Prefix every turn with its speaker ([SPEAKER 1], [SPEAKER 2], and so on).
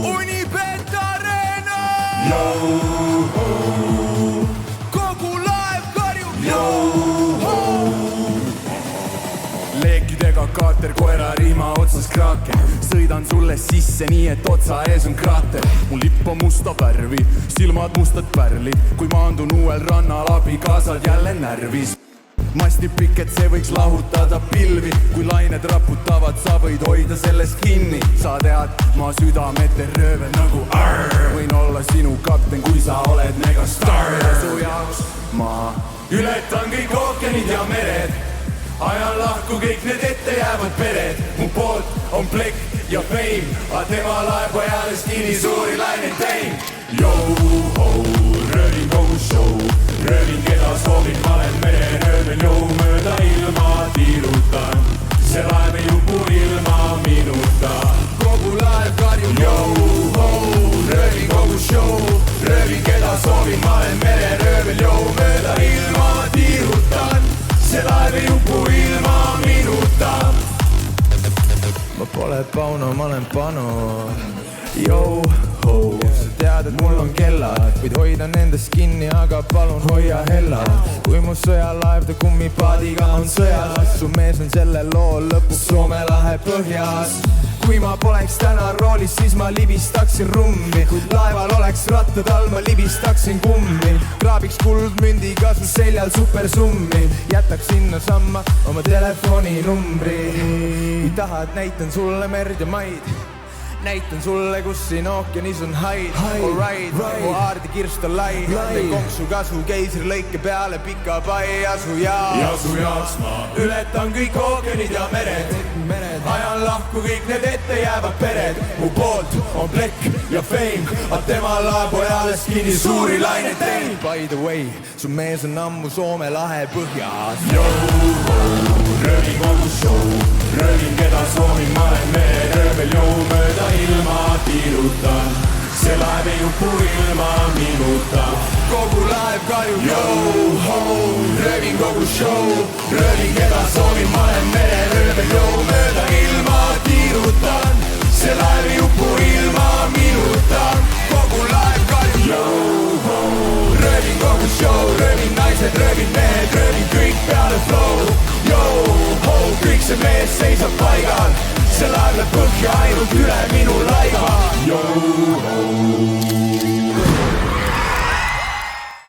[SPEAKER 1] Unibet Arena! Kogu laev karjub! Leekidega kaater, koera rihma otsas kraaker. Sõidan sulle sisse nii, et otsa ees on kraater. Mu lipp on musta värvi, silmad mustad pärlid. Kui maandun uuel rannal, abikaasad jälle närvis. Mastipik, et see võiks lahutada pilvi. Kui lained raputavad, sa võid hoida sellest kinni. Sa tead, ma südamete röövel nagu arr. Võin olla sinu kapten, kui sa oled megastar. Ja su jaoks ma ületan kõik ookeanid ja mered. Ajan lahku kõik need ette jäävad pered. Mu poolt on plekk ja fame, a tema laev ajales kinni suuri laineid tein. Yo-ho, röövin kogu show. Röövin keda soovin, ma olen mereröövel. Jou mööda ilma tiirutan, see laev ei upu ilma minuta. Kogu laev karjub. Yo-ho, röövin kogu show. Röövin keda soovin, ma olen mereröövel. Jou mööda ilma tiirutan, see laev ei upu ilma minuta.
[SPEAKER 2] Ma pole Pauno, ma olen Panu. Yo-ho, sa tead, et mul on kellad. Võid hoida nendest kinni, aga palun hoia hella. Kui mu sõjalaev ta kummipaadiga on sõjas, su mees on selle loo lõpuks Soome lahe põhjas. Kui ma poleks täna roolis, siis ma libistaksin rummi. Kui laeval oleks rattad all, ma libistaksin kummi. Kraabiks kuldmündiga su seljal supersummi. Jätaks sinna samma oma telefoninumbri. Kui tahad, näitan sulle merd ja maid. Näitan sulle, kus siin ookeanis on haid. Alright, mu aardi kirst on lai. Teen konksu kasu, keisri lõike peale pika pai ja su jaoks ma ületan kõik ookeanid ja mered. Ajan lahku kõik need ette jäävad pered. Mu poolt on plekk ja fame, a tema laev ajales kinni suuri laineid tein. By the way, su mees on ammu Soome lahe põhjas.
[SPEAKER 1] Yo-ho, röövin kogu show. Röövin keda soovin, ma olen mereröövel. Jou mööda ilma tiirutan, see laev ei upu ilma minuta.
[SPEAKER 2] Kogu laev karjub.
[SPEAKER 1] Yo-ho, röövin kogu show. Röövin keda soovin, ma olen mereröövel. Jou mööda ilma tiirutan, see laev ei upu ilma minuta.
[SPEAKER 2] Kogu laev karjub.
[SPEAKER 1] Yo-ho, röövin kogu show.